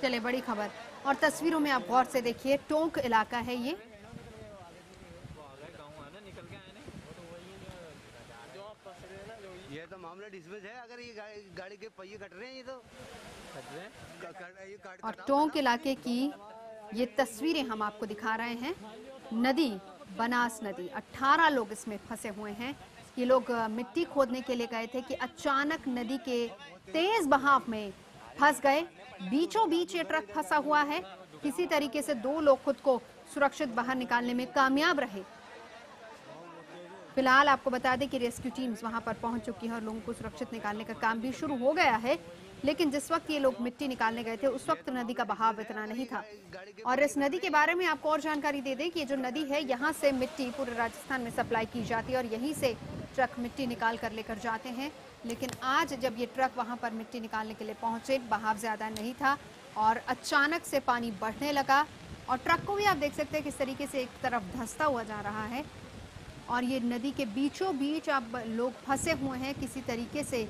चले बड़ी खबर और तस्वीरों में आप गौर से देखिए, टोंक इलाका है ये। ये तो मामला डिस्मिस है। अगर ये गाड़ी के पहिए कट रहे हैं, ये तो कट रहे हैं। और टोंक इलाके की ये तस्वीरें हम आपको दिखा रहे हैं। नदी, बनास नदी, 18 लोग इसमें फंसे हुए हैं। ये लोग मिट्टी खोदने के लिए गए थे कि अचानक नदी के तेज बहाव में फंस गए। बीचों बीच ये ट्रक फंसा हुआ है। किसी तरीके से 2 लोग खुद को सुरक्षित बाहर निकालने में कामयाब रहे। फिलहाल आपको बता दें कि रेस्क्यू टीम्स वहां पर पहुंच चुकी है और लोगों को सुरक्षित निकालने का काम भी शुरू हो गया है। लेकिन जिस वक्त ये लोग मिट्टी निकालने गए थे उस वक्त नदी का बहाव इतना नहीं था। और इस नदी के बारे में आपको और जानकारी दे दें कि ये जो नदी है, यहाँ से मिट्टी पूरे राजस्थान में सप्लाई की जाती है और यहीं से ट्रक मिट्टी निकाल कर लेकर जाते हैं। लेकिन आज जब ये ट्रक वहां पर मिट्टी निकालने के लिए पहुंचे, बहाव ज्यादा नहीं था और अचानक से पानी बढ़ने लगा और ट्रक को भी आप देख सकते हैं किस तरीके से एक तरफ धंसता हुआ जा रहा है। और ये नदी के बीचों बीच अब लोग फंसे हुए हैं। किसी तरीके से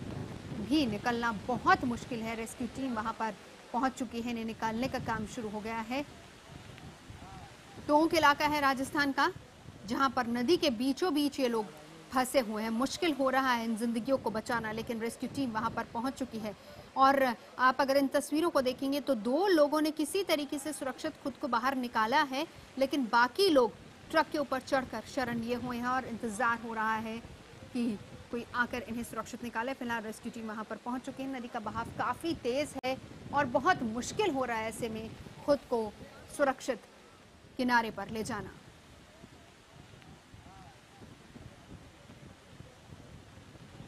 भी निकलना बहुत मुश्किल है। रेस्क्यू टीम वहां पर पहुंच चुकी है, इन्हें निकालने का काम शुरू हो गया है। टोंक इलाका है राजस्थान का, जहां पर नदी के बीचों बीच ये लोग फंसे हुए हैं। मुश्किल हो रहा है इन जिंदगियों को बचाना, लेकिन रेस्क्यू टीम वहां पर पहुंच चुकी है। और आप अगर इन तस्वीरों को देखेंगे तो 2 लोगों ने किसी तरीके से सुरक्षित खुद को बाहर निकाला है, लेकिन बाकी लोग ट्रक के ऊपर चढ़कर शरण लिए हुए हैं और इंतजार हो रहा है कि कोई आकर इन्हें सुरक्षित निकाले। फिलहाल रेस्क्यू टीम वहां पर पहुंच चुकी है। नदी का बहाव काफी तेज है और बहुत मुश्किल हो रहा है ऐसे में खुद को सुरक्षित किनारे पर ले जाना।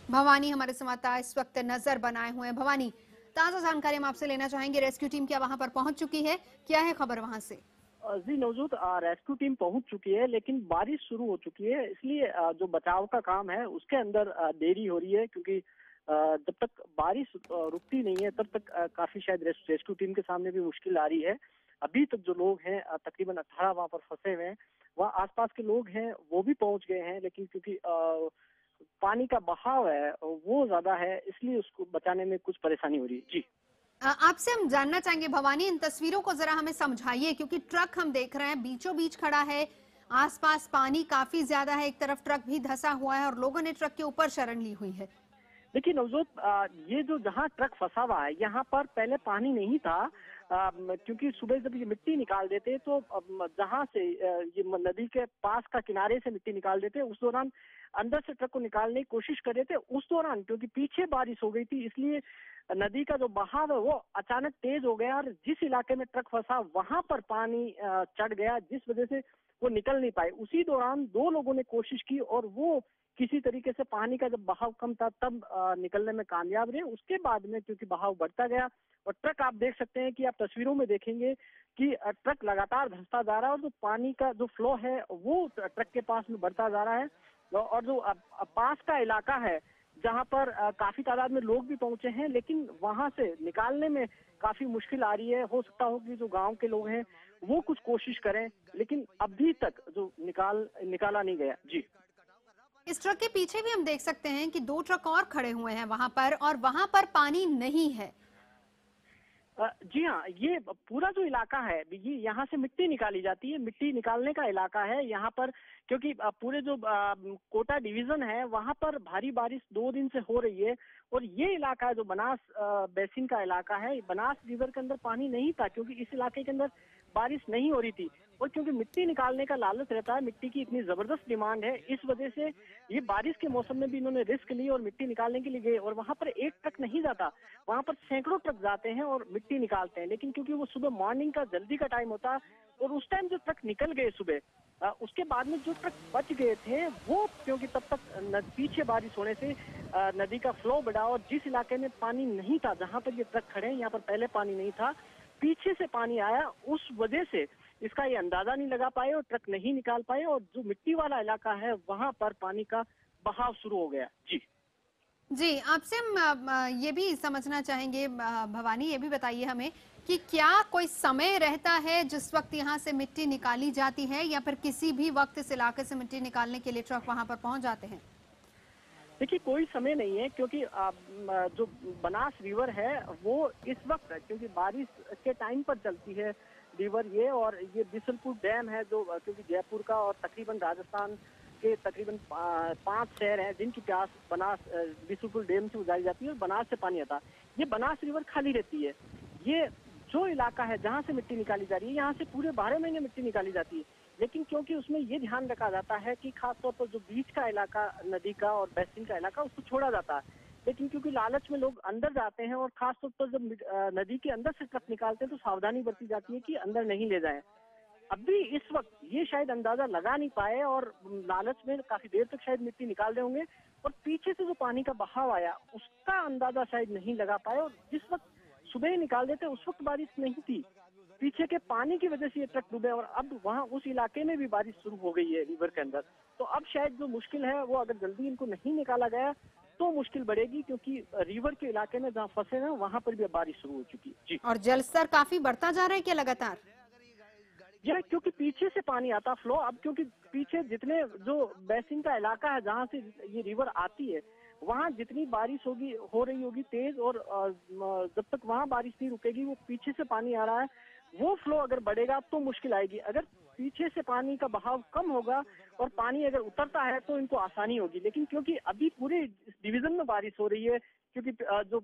भवानी हमारे संवाददाता इस वक्त नजर बनाए हुए हैं। भवानी, ताजा जानकारी हम आपसे लेना चाहेंगे। रेस्क्यू टीम क्या वहां पर पहुंच चुकी है? क्या है खबर वहां से? जी नवजोत, रेस्क्यू टीम पहुंच चुकी है, लेकिन बारिश शुरू हो चुकी है, इसलिए जो बचाव का काम है उसके अंदर देरी हो रही है। क्योंकि जब तक बारिश रुकती नहीं है तब तक काफी शायद रेस्क्यू टीम के सामने भी मुश्किल आ रही है। अभी तक जो लोग हैं तकरीबन 18 वहां पर फंसे हुए हैं। वहाँ आसपास के लोग हैं वो भी पहुंच गए हैं, लेकिन क्योंकि पानी का बहाव है वो ज्यादा है, इसलिए उसको बचाने में कुछ परेशानी हो रही है। जी, आपसे हम जानना चाहेंगे भवानी, इन तस्वीरों को जरा हमें समझाइए, क्योंकि ट्रक हम देख रहे हैं बीचों बीच खड़ा है, आसपास पानी काफी ज्यादा है, एक तरफ ट्रक भी धंसा हुआ है और लोगों ने ट्रक के ऊपर शरण ली हुई है। देखिए नवजोत, ये जो जहाँ ट्रक फंसा हुआ है यहाँ पर पहले पानी नहीं था। क्योंकि सुबह जब ये मिट्टी निकाल देते तो जहाँ से ये नदी के पास का किनारे से मिट्टी निकाल देते, उस दौरान अंदर से ट्रक को निकालने की कोशिश कर रहे थे। उस दौरान क्योंकि पीछे बारिश हो गई थी, इसलिए नदी का जो बहाव है वो अचानक तेज हो गया और जिस इलाके में ट्रक फंसा वहां पर पानी चढ़ गया, जिस वजह से वो निकल नहीं पाए। उसी दौरान 2 लोगों ने कोशिश की और वो किसी तरीके से पानी का जब बहाव कम था तब निकलने में कामयाब रहे। उसके बाद में क्योंकि बहाव बढ़ता गया और ट्रक, आप देख सकते हैं कि आप तस्वीरों में देखेंगे कि ट्रक लगातार धंसता जा रहा है और जो पानी का जो फ्लो है वो ट्रक के पास में बढ़ता जा रहा है। और जो पास का इलाका है जहां पर काफी तादाद में लोग भी पहुंचे हैं, लेकिन वहां से निकालने में काफी मुश्किल आ रही है। हो सकता हो कि जो गांव के लोग हैं वो कुछ कोशिश करें, लेकिन अभी तक जो निकाला नहीं गया। जी, इस ट्रक के पीछे भी हम देख सकते हैं कि 2 ट्रक और खड़े हुए हैं वहां पर, और वहां पर पानी नहीं है। जी हाँ, ये पूरा जो इलाका है ये यहाँ से मिट्टी निकाली जाती है, मिट्टी निकालने का इलाका है यहाँ पर। क्योंकि पूरे जो कोटा डिवीजन है वहाँ पर भारी बारिश 2 दिन से हो रही है और ये इलाका जो बनास बेसिन का इलाका है, बनास रिवर के अंदर पानी नहीं था क्योंकि इस इलाके के अंदर बारिश नहीं हो रही थी। और क्योंकि मिट्टी निकालने का लालच रहता है, मिट्टी की इतनी जबरदस्त डिमांड है, इस वजह से ये बारिश के मौसम में भी इन्होंने रिस्क ली और मिट्टी निकालने के लिए गए। और वहां पर एक ट्रक नहीं जाता, वहां पर सैकड़ों ट्रक जाते हैं और मिट्टी निकालते हैं। लेकिन क्योंकि वो सुबह मॉर्निंग का जल्दी का टाइम होता और उस टाइम जो ट्रक निकल गए सुबह, उसके बाद में जो ट्रक बच गए थे वो, क्योंकि तब तक पीछे बारिश होने से नदी का फ्लो बढ़ा और जिस इलाके में पानी नहीं था, जहां पर ये ट्रक खड़े हैं यहाँ पर पहले पानी नहीं था, पीछे से पानी आया, उस वजह से इसका ये अंदाजा नहीं लगा पाए और ट्रक नहीं निकाल पाए और जो मिट्टी वाला इलाका है वहां पर पानी का बहाव शुरू हो गया। जी, जी, आपसे हम ये भी समझना चाहेंगे भवानी, ये भी बताइए हमें कि क्या कोई समय रहता है जिस वक्त यहाँ से मिट्टी निकाली जाती है, या फिर किसी भी वक्त इस इलाके से मिट्टी निकालने के लिए ट्रक वहां पर पहुंच जाते हैं? देखिए कोई समय नहीं है, क्योंकि जो बनास रिवर है वो इस वक्त, क्योंकि बारिश के टाइम पर चलती है रिवर ये, और ये बिसलपुर डैम है जो, क्योंकि जयपुर का और तकरीबन राजस्थान के तकरीबन 5 शहर हैं जिनकी प्यास बनास बिसलपुर डैम से गुजारी जाती है और बनास से पानी आता है। ये बनास रिवर खाली रहती है। ये जो इलाका है जहाँ से मिट्टी निकाली जा रही है, यहाँ से पूरे 12 महीने मिट्टी निकाली जाती है, लेकिन क्योंकि उसमें ये ध्यान रखा जाता है कि खासतौर पर जो बीच का इलाका नदी का और बेसिन का इलाका उसको छोड़ा जाता है, लेकिन क्योंकि लालच में लोग अंदर जाते हैं और खासतौर पर जब नदी के अंदर से ट्रक निकालते हैं तो सावधानी बरती जाती है कि अंदर नहीं ले जाए। अभी इस वक्त ये शायद अंदाजा लगा नहीं पाए और लालच में काफी देर तक शायद मिट्टी निकाल रहे होंगे, और पीछे से जो पानी का बहाव आया उसका अंदाजा शायद नहीं लगा पाए, और जिस वक्त सुबह निकाल देते उस वक्त बारिश नहीं थी, पीछे के पानी की वजह से ये ट्रक डूबे, और अब वहाँ उस इलाके में भी बारिश शुरू हो गई है रिवर के अंदर। तो अब शायद जो मुश्किल है वो, अगर जल्दी इनको नहीं निकाला गया तो मुश्किल बढ़ेगी, क्योंकि रिवर के इलाके में जहाँ फंसे हैं वहाँ पर भी बारिश शुरू हो चुकी है। जी, और जलस्तर काफी बढ़ता जा रहा है क्या लगातार? जी, क्योंकि पीछे से पानी आता फ्लो, अब क्योंकि पीछे जितने जो बेसिन का इलाका है जहाँ से ये रिवर आती है वहाँ जितनी बारिश हो रही होगी तेज, और जब तक वहाँ बारिश नहीं रुकेगी वो पीछे से पानी आ रहा है, वो फ्लो अगर बढ़ेगा तो मुश्किल आएगी। अगर पीछे से पानी का बहाव कम होगा और पानी अगर उतरता है तो इनको आसानी होगी, लेकिन क्योंकि अभी पूरे डिवीजन में बारिश हो रही है, क्योंकि जो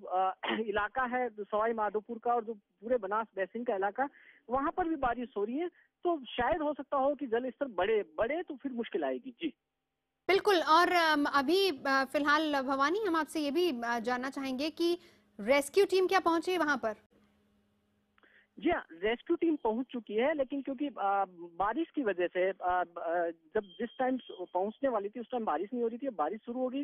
इलाका है जो सवाई माधोपुर का और जो पूरे बनास बेसिन का इलाका, वहां पर भी बारिश हो रही है, तो शायद हो सकता हो कि जल स्तर बढ़े तो फिर मुश्किल आएगी। जी बिल्कुल। और अभी फिलहाल भवानी, हम आपसे ये भी जानना चाहेंगे कि रेस्क्यू टीम क्या पहुंची है वहां पर? जी हाँ, रेस्क्यू टीम पहुंच चुकी है, लेकिन क्योंकि बारिश की वजह से जब जिस टाइम पहुंचने वाली थी उस टाइम बारिश नहीं हो रही थी, अब बारिश शुरू हो गई,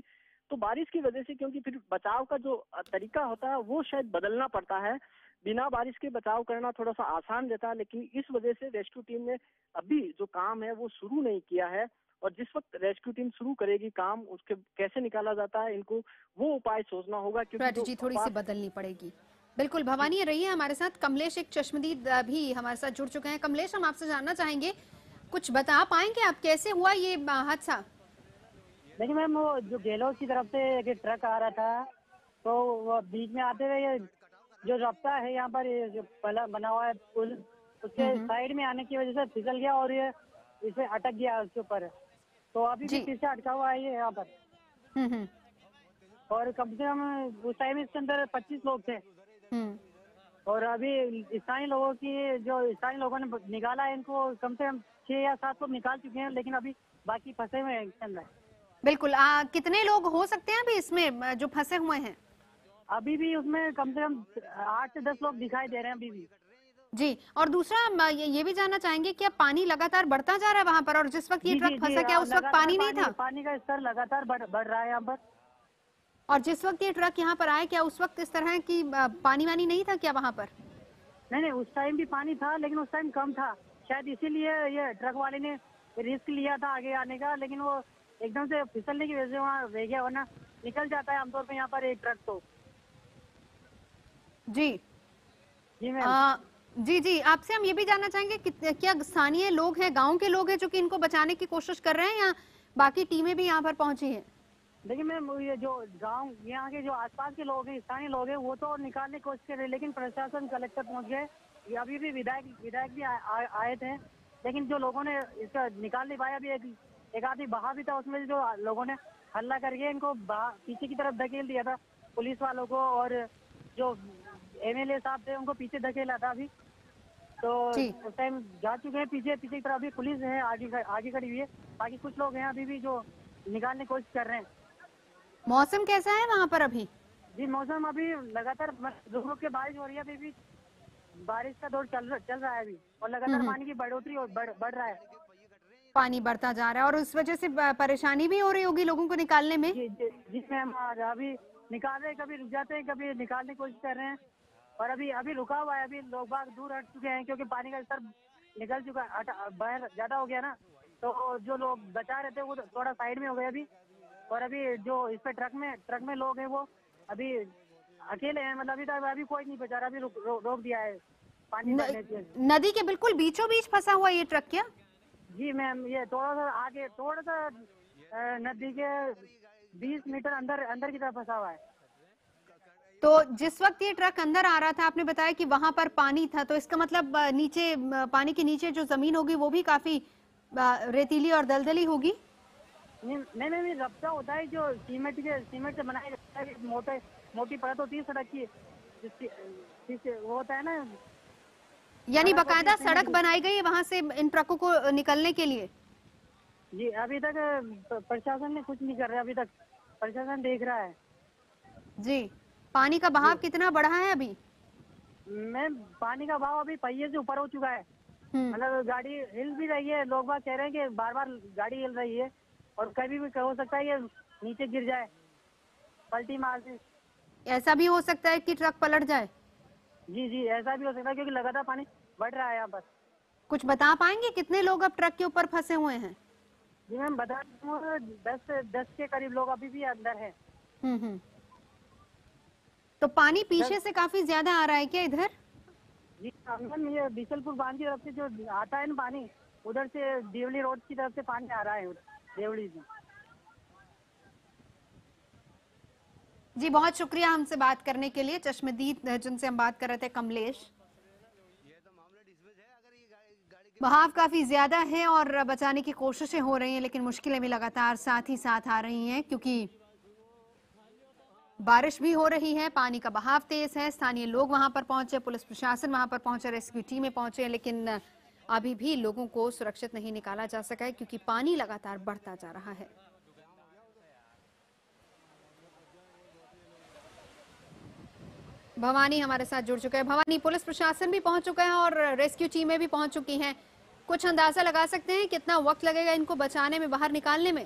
तो बारिश की वजह से क्योंकि फिर बचाव का जो तरीका होता है वो शायद बदलना पड़ता है। बिना बारिश के बचाव करना थोड़ा सा आसान रहता है, लेकिन इस वजह से रेस्क्यू टीम ने अभी जो काम है वो शुरू नहीं किया है, और जिस वक्त रेस्क्यू टीम शुरू करेगी काम, उसके कैसे निकाला जाता है इनको, वो उपाय सोचना होगा, क्योंकि स्ट्रेटेजी थोड़ी सी बदलनी पड़ेगी। बिल्कुल भवानी, रहिए हमारे साथ। कमलेश एक चश्मदीद भी हमारे साथ जुड़ चुके हैं। कमलेश, हम आपसे जानना चाहेंगे, कुछ बता पाएंगे आप कैसे हुआ ये हादसा? देखिए मैम, वो जो गेलोस की तरफ से एक ट्रक आ रहा था, तो वो बीच में आते हुए जो रास्ता है यहाँ पर, ये जो पहला बना हुआ है पुल, उसके साइड में आने की वजह से फिसल गया और ये इसे अटक गया उसके ऊपर, तो अभी भी पीछे अटका हुआ है ये यहाँ पर। और कम से कम उस टाइम इसके अंदर 25 लोग थे, और अभी स्थानीय लोगों ने निकाला है इनको, कम से कम 6 या 7 लोग निकाल चुके हैं, लेकिन अभी बाकी फंसे हुए हैं इसके अंदर। बिल्कुल। कितने लोग हो सकते हैं अभी इसमें जो फंसे हुए हैं? अभी भी उसमें कम से कम 8 से 10 लोग दिखाई दे रहे हैं अभी भी। जी, और दूसरा ये भी जानना चाहेंगे कि अब पानी लगातार बढ़ता जा रहा है वहाँ पर, और जिस वक्त ये ट्रक फंसा क्या उस वक्त पानी नहीं था? पानी का स्तर लगातार बढ़ रहा है यहाँ पर। और जिस वक्त ये ट्रक यहाँ पर आया क्या उस वक्त इस तरह की पानी वानी नहीं था क्या वहाँ पर? नहीं, उस टाइम भी पानी था, लेकिन उस टाइम कम था, शायद इसीलिए ये ट्रक वाले ने रिस्क लिया था आगे आने का, लेकिन वो एकदम से फिसलने की वजह से वहाँ रह गया, वरना निकल जाता है आमतौर पर यहाँ पर एक ट्रक तो। जी मैम। जी, आपसे हम ये भी जानना चाहेंगे कि क्या स्थानीय लोग हैं, गांव के लोग हैं जो कि इनको बचाने की कोशिश कर रहे हैं, या बाकी टीमें भी यहाँ पर पहुंची हैं? देखिए मैम, ये जो गांव यहाँ के जो आसपास के लोग हैं, स्थानीय लोग हैं, वो तो निकालने की कोशिश कर रहे हैं, लेकिन प्रशासन, कलेक्टर पहुंच गए, अभी भी विधायक भी आए थे, लेकिन जो लोगों ने इसका निकाल नहीं पाया। अभी एक आदमी बहा भी था, उसमें जो लोगों ने हल्ला करके इनको पीछे की तरफ धकेल दिया था, पुलिस वालों को, और जो MLA साहब थे उनको पीछे धकेला था अभी, तो उस टाइम जा चुके हैं पीछे की तरफ। अभी पुलिस है आगे खड़ी हुई है, बाकी कुछ लोग हैं अभी भी जो निकालने की कोशिश कर रहे हैं। मौसम कैसा है वहाँ पर अभी? जी, मौसम अभी लगातार रुक रुक के बारिश हो रही है, अभी भी बारिश का दौर चल रहा है अभी, और लगातार पानी की बढ़ोतरी बढ़ रहा है, पानी बढ़ता जा रहा है, और उस वजह से परेशानी भी हो रही होगी लोगों को निकालने में। जी मैम, अभी निकाल रहे, कभी रुक जाते हैं, कभी निकालने की कोशिश कर रहे हैं, और अभी रुका हुआ है। अभी लोग बाग दूर हट चुके हैं, क्योंकि पानी का स्तर निकल चुका है, बाहर ज्यादा हो गया ना, तो जो लोग बचा रहे थे वो थोड़ा साइड में हो गए अभी, और अभी जो इस पे ट्रक में लोग हैं वो अभी अकेले हैं, मतलब अभी कोई नहीं बचा रहा, अभी रोक दिया है पानी नदी के बिल्कुल बीचों बीच फंसा हुआ ये ट्रक क्या? जी मैम, ये थोड़ा सा आगे, थोड़ा सा नदी के 20 मीटर अंदर अंदर की तरफ फंसा हुआ है। तो जिस वक्त ये ट्रक अंदर आ रहा था, आपने बताया कि वहां पर पानी था, तो इसका मतलब नीचे पानी के नीचे जो जमीन होगी वो भी काफी रेतीली और दलदली होगी। नहीं, रफ्ता होता है जो सीमेंट से बनाया जाता है, मोटी परत होती है सड़क की, जिससे वो होता है ना। यानी बाकायदा सड़क बनाई गई है वहां से इन ट्रकों को निकलने के लिए। जी, अभी तक प्रशासन ने कुछ नहीं कर रहा, अभी तक प्रशासन देख रहा है। जी, पानी का बहाव कितना बढ़ा है अभी? पानी का बहाव अभी पहिए से ऊपर हो चुका है। मतलब गाड़ी हिल भी रही है, लोग बात कह रहे हैं कि बार बार गाड़ी हिल रही है और कभी भी हो सकता है ये नीचे गिर जाए, पलटी मार दे। ऐसा भी हो सकता है कि ट्रक पलट जाए? जी, ऐसा भी हो सकता है क्योंकि लगातार पानी बढ़ रहा है यहाँ पर। कुछ बता पाएंगे कितने लोग अब ट्रक के ऊपर फंसे हुए हैं? जी मैम, बता दूँ 10 के करीब लोग अभी भी अंदर हैं। तो पानी पीछे से काफी ज्यादा आ रहा है क्या इधर? जी मैम, ये बीसलपुर बांध की तरफ से जो आता है ना पानी, उधर से देवली रोड की तरफ से पानी आ रहा है, देवली से। जी, बहुत शुक्रिया हमसे बात करने के लिए। चश्मदीद जिनसे हम बात कर रहे थे, कमलेश। बहाव काफी ज्यादा है और बचाने की कोशिशें हो रही हैं, लेकिन मुश्किलें भी लगातार साथ ही साथ आ रही हैं क्योंकि बारिश भी हो रही है, पानी का बहाव तेज है। स्थानीय लोग वहां पर पहुंचे, पुलिस प्रशासन वहां पर पहुंचे, रेस्क्यू टीमें पहुंचे, लेकिन अभी भी लोगों को सुरक्षित नहीं निकाला जा सका है क्योंकि पानी लगातार बढ़ता जा रहा है। भवानी हमारे साथ जुड़ चुका है। भवानी, पुलिस प्रशासन भी पहुंच चुका है और रेस्क्यू टीमें भी पहुंच चुकी हैं। कुछ अंदाजा लगा सकते हैं कितना वक्त लगेगा इनको बचाने में, बाहर निकालने में?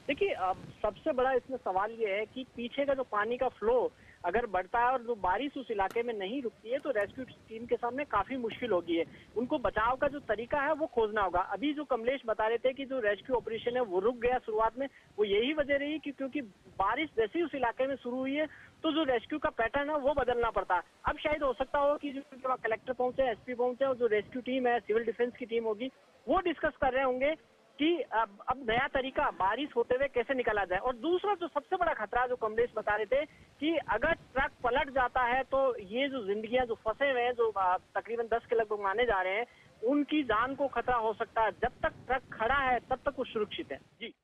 देखिए, सबसे बड़ा इसमें सवाल ये है कि पीछे का जो पानी का फ्लो अगर बढ़ता है और जो बारिश उस इलाके में नहीं रुकती है तो रेस्क्यू टीम के सामने काफी मुश्किल होगी है। उनको बचाव का जो तरीका है वो खोजना होगा। अभी जो कमलेश बता रहे थे कि जो रेस्क्यू ऑपरेशन है वो रुक गया शुरुआत में, वो यही वजह रही कि क्योंकि बारिश जैसे ही उस इलाके में शुरू हुई है तो जो रेस्क्यू का पैटर्न है वो बदलना पड़ता। अब शायद हो सकता हो कि जो कलेक्टर पहुंचे, एसपी पहुंचे और जो रेस्क्यू टीम है, सिविल डिफेंस की टीम होगी, वो डिस्कस कर रहे होंगे कि अब नया तरीका बारिश होते हुए कैसे निकाला जाए। और दूसरा जो सबसे बड़ा खतरा जो कमलेश बता रहे थे कि अगर ट्रक पलट जाता है तो ये जो जिंदगियां जो फंसे हुए हैं, जो तकरीबन 10 के लगभग माने जा रहे हैं, उनकी जान को खतरा हो सकता है। जब तक ट्रक खड़ा है तब तक वो सुरक्षित है। जी।